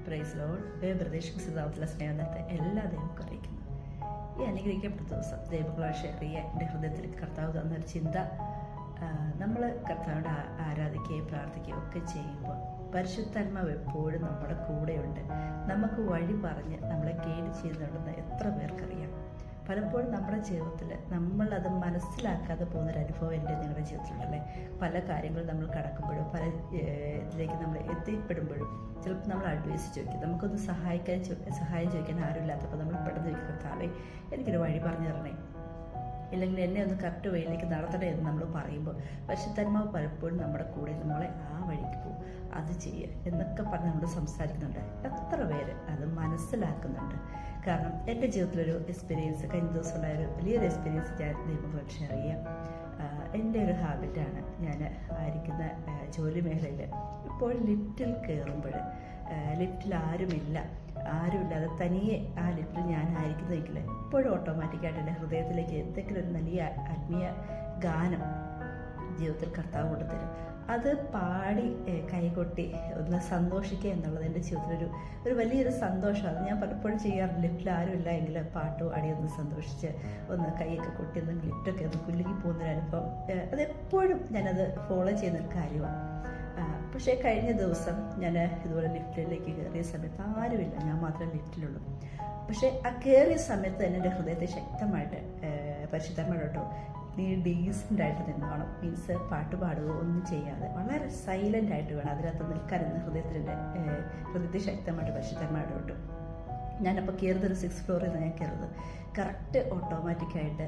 Praise Lord. പ്രതീക്ഷിക്കുന്ന സ്നേഹത്തെ എല്ലാ ദൈവക്കും അറിയിക്കുന്നു. ഈ അനുഗ്രഹിക്കപ്പെട്ട ദിവസം ദൈവങ്ങളോട് ഷെയർ ചെയ്യാൻ എൻ്റെ ഹൃദയത്തിൽ കർത്താവ് തന്നൊരു ചിന്ത, നമ്മൾ കർത്താവിനെ ആരാധിക്കുകയും പ്രാർത്ഥിക്കുകയും ഒക്കെ ചെയ്യുമ്പോൾ പരിശുദ്ധാത്മാവ് എപ്പോഴും നമ്മുടെ കൂടെയുണ്ട്. നമുക്ക് വഴി പറഞ്ഞ് നമ്മളെ ഗൈഡ് ചെയ്യുന്നുണ്ടെന്ന് എത്ര പേർക്കറിയാം? പലപ്പോഴും നമ്മുടെ ജീവിതത്തിൽ നമ്മളത് മനസ്സിലാക്കാതെ പോകുന്നൊരു അനുഭവം എൻ്റെ നിങ്ങളുടെ ജീവിതത്തിലുണ്ടല്ലേ. പല കാര്യങ്ങളും നമ്മൾ കടക്കുമ്പോഴും പല ഇതിലേക്ക് നമ്മൾ എത്തിപ്പെടുമ്പോഴും ചിലപ്പോൾ നമ്മൾ അഡ്വൈസ് ചോദിക്കും, നമുക്കൊന്ന് സഹായം ചോദിക്കാൻ ആരുമില്ലാത്തപ്പോൾ നമ്മൾ പെട്ടെന്ന് ചോദിക്കും, കർത്താവേ എനിക്കൊരു വഴി പറഞ്ഞു തരണേ, ഇല്ലെങ്കിൽ എന്നെ ഒന്ന് കറക്റ്റ് വഴിയിലേക്ക് നടത്തണേ എന്ന് നമ്മൾ പറയുമ്പോൾ പരിശുദ്ധാത്മാവ് പലപ്പോഴും നമ്മുടെ കൂടെ നമ്മളെ ആ വഴിക്ക് പോകും, അത് ചെയ്യുക എന്നൊക്കെ പറഞ്ഞ് നമ്മൾ സംസാരിക്കുന്നുണ്ട്. എത്ര പേര് അത് മനസ്സിലാക്കുന്നുണ്ട്? കാരണം എൻ്റെ ജീവിതത്തിലൊരു എക്സ്പീരിയൻസ്, കഴിഞ്ഞ ദിവസം ഉണ്ടായൊരു വലിയൊരു എക്സ്പീരിയൻസ് ഞാൻ ദൈവങ്ങളോട് ഷെയർ ചെയ്യാം. എൻ്റെ ഒരു ഹാബിറ്റാണ്, ഞാൻ ആയിരിക്കുന്ന ജോലി മേഖലയിൽ ഇപ്പോൾ ലിഫ്റ്റിൽ കയറുമ്പോൾ ലിഫ്റ്റിൽ ആരുമില്ലാതെ തനിയെ ആ ലിഫ്റ്റിൽ ഞാൻ ആയിരിക്കുന്നതെങ്കിൽ ഇപ്പോഴും ഓട്ടോമാറ്റിക്കായിട്ട് എൻ്റെ ഹൃദയത്തിലേക്ക് എന്തെങ്കിലും ഒരു വലിയ ആത്മീയ ഗാനം ജീവിതത്തിൽ കർത്താവ് കൊണ്ടുതരും. അത് പാടി കൈകൊട്ടി ഒന്ന് സന്തോഷിക്കുക എന്നുള്ളത് എൻ്റെ ജീവിതത്തിലൊരു വലിയൊരു സന്തോഷം. അത് ഞാൻ പലപ്പോഴും ചെയ്യാറുണ്ട്. ലിഫ്റ്റിൽ ആരുമില്ല എങ്കിൽ പാട്ട് പാടി ഒന്ന് സന്തോഷിച്ച് ഒന്ന് കൈയൊക്കെ കൊട്ടി ഒന്ന് ലിഫ്റ്റൊക്കെ ഒന്ന് കുലുങ്ങി പോകുന്നൊരു അനുഭവം, അതെപ്പോഴും ഞാനത് ഫോളോ ചെയ്യുന്നൊരു കാര്യമാണ്. പക്ഷേ കഴിഞ്ഞ ദിവസം ഞാൻ ഇതുപോലെ ലിഫ്റ്റിലേക്ക് കയറിയ സമയത്ത് ആരുമില്ല, ഞാൻ മാത്രമേ ലിഫ്റ്റിലുള്ളൂ. പക്ഷേ ആ കയറിയ സമയത്ത് തന്നെ എൻ്റെ ഹൃദയത്തെ ശക്തമായിട്ട് പരിശുദ്ധമായിട്ടോ, നീ ഡീസൻ്റായിട്ട് നിന്നോണം, മീൻസ് പാട്ട് പാടുകയോ ഒന്നും ചെയ്യാതെ വളരെ സൈലൻ്റായിട്ട് വേണം അതിനകത്ത് നിൽക്കാനെന്ന് ഹൃദയത്തെ ശക്തമായിട്ട് പരിശുദ്ധമായിട്ട് വിട്ടു. ഞാനപ്പോൾ കയറുന്നൊരു 6th ഫ്ലോറിൽ നിന്ന് ഞാൻ കയറുന്നത് കറക്റ്റ് ഓട്ടോമാറ്റിക്കായിട്ട്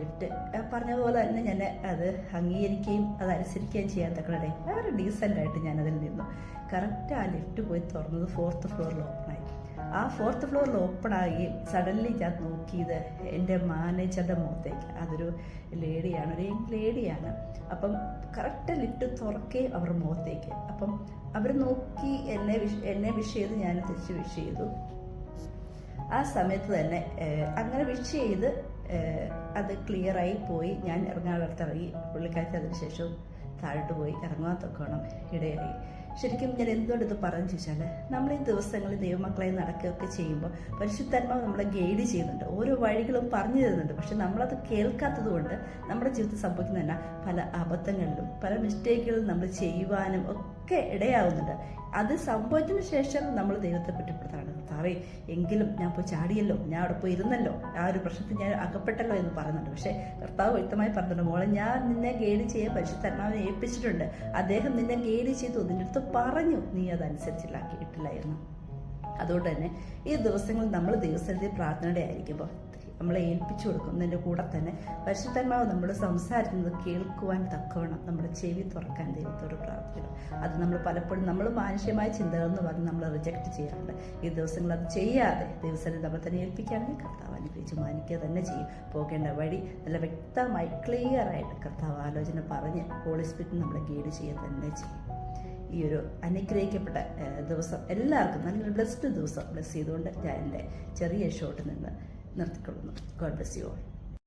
ലിഫ്റ്റ് പറഞ്ഞതുപോലെ തന്നെ ഞാൻ അത് അംഗീകരിക്കുകയും അതനുസരിക്കുകയും ചെയ്യാൻ തക്കടെ വളരെ ഡീസൻ്റായിട്ട് ഞാനതിൽ നിന്നു. കറക്റ്റ് ആ ലിഫ്റ്റ് പോയി തുറന്നത് 4th ഫ്ലോറിൽ ഓപ്പണായി. ആ 4th ഫ്ലോറിൽ ഓപ്പണാകുകയും സഡൻലി ഞാൻ നോക്കിയത് എൻ്റെ മാനേജറുടെ മുഖത്തേക്ക്. അതൊരു ലേഡിയാണ്, ഒരു യങ് ലേഡിയാണ്. അപ്പം കറക്റ്റ് ലിഫ്റ്റ് തുറക്കുകയും അവരുടെ മുഖത്തേക്ക്. അപ്പം അവർ നോക്കി എന്നെ വിഷ് ചെയ്ത് ഞാൻ തിരിച്ച് വിഷ് ചെയ്തു. ആ സമയത്ത് തന്നെ അങ്ങനെ വിഷ് ചെയ്ത് അത് ക്ലിയറായി പോയി. ഞാൻ ഇറങ്ങാനടുത്ത് ഇറങ്ങി. പുള്ളിക്കാരത്തി അതിനുശേഷം താഴോട്ട് പോയി ഇറങ്ങാൻ തൊക്കണം ഇടയായി. ശരിക്കും ഞാൻ എന്തുകൊണ്ട് ഇത് പറഞ്ഞു ചോദിച്ചാൽ, നമ്മൾ ഈ ദിവസങ്ങളിൽ ദൈവമക്കളെ നടക്കുകയൊക്കെ ചെയ്യുമ്പോൾ പരിശുദ്ധാത്മാവ് നമ്മളെ ഗൈഡ് ചെയ്യുന്നുണ്ട്, ഓരോ വഴികളും പറഞ്ഞു തരുന്നുണ്ട്. പക്ഷെ നമ്മളത് കേൾക്കാത്തത് കൊണ്ട് നമ്മുടെ ജീവിതത്തിൽ സംഭവിക്കുന്ന തന്നെ പല അബദ്ധങ്ങളിലും പല മിസ്റ്റേക്കുകളും നമ്മൾ ചെയ്യുവാനും ഒക്കെ ഇടയാവുന്നുണ്ട്. അത് സംഭവിച്ചതിന് ശേഷം നമ്മൾ ദൈവത്തെ കുറ്റപ്പെടുത്താണ്, കർത്താവേ എങ്കിലും ഞാൻ പോയി ചാടിയല്ലോ, ഞാൻ അവിടെ പോയി ഇരുന്നല്ലോ, ആ ഒരു പ്രശ്നത്തിൽ ഞാൻ അകപ്പെട്ടല്ലോ എന്ന് പറയുന്നുണ്ട്. പക്ഷേ കർത്താവ് വ്യക്തമായി പറഞ്ഞിട്ടുണ്ട്, മോളെ ഞാൻ നിന്നെ ഗൈഡ് ചെയ്യാൻ പരിശുദ്ധാത്മാവിനെ ഏൽപ്പിച്ചിട്ടുണ്ട്, അദ്ദേഹം നിന്നെ ഗൈഡ് ചെയ്തു, നിന്റെ അടുത്ത് പറഞ്ഞു, നീ അതനുസരിച്ചിട്ടില്ലായിരുന്നു. അതുകൊണ്ട് തന്നെ ഈ ദിവസങ്ങളിൽ നമ്മൾ ദൈവസന്നിധിയിൽ പ്രാർത്ഥനയുടെ ആയിരിക്കുമ്പോൾ നമ്മളെ ഏൽപ്പിച്ചു കൊടുക്കുന്നതിൻ്റെ കൂടെ തന്നെ പരിശുദ്ധാത്മാവ് നമ്മൾ സംസാരിക്കുന്നത് കേൾക്കുവാൻ തക്കവണ്ണം നമ്മുടെ ചെവി തുറക്കാൻ ദൈവത്തോട് പ്രാർത്ഥിക്കണം. അത് നമ്മൾ പലപ്പോഴും നമ്മൾ മാനുഷ്യമായ ചിന്തകൾ എന്ന് പറഞ്ഞ് നമ്മൾ റിജക്റ്റ് ചെയ്യാറുണ്ട്. ഈ ദിവസങ്ങൾ അത് ചെയ്യാതെ ദൈവസന്നിധി നമ്മൾ തന്നെ ഏൽപ്പിക്കുകയാണെങ്കിൽ കർത്താവ് അനുഗ്രഹിച്ച് മാനിക്കുക തന്നെ ചെയ്യും. പോകേണ്ട വഴി നല്ല വ്യക്തമായി ക്ലിയറായിട്ട് കർത്താവ് ആലോചന പറഞ്ഞ് ഹോളി സ്പിരിറ്റ് നമ്മളെ ഗൈഡ് ചെയ്യുക തന്നെ ചെയ്യും. ഈ ഒരു അനുഗ്രഹിക്കപ്പെട്ട ദിവസം എല്ലാവർക്കും നല്ലൊരു ബ്ലെസ്ഡ് ദിവസം ബ്ലെസ് ചെയ്തുകൊണ്ട് ഞാൻ എൻ്റെ ചെറിയ ഷോട്ടിൽ നിന്ന് നിർത്തിക്കൊള്ളുന്നു. God bless you all.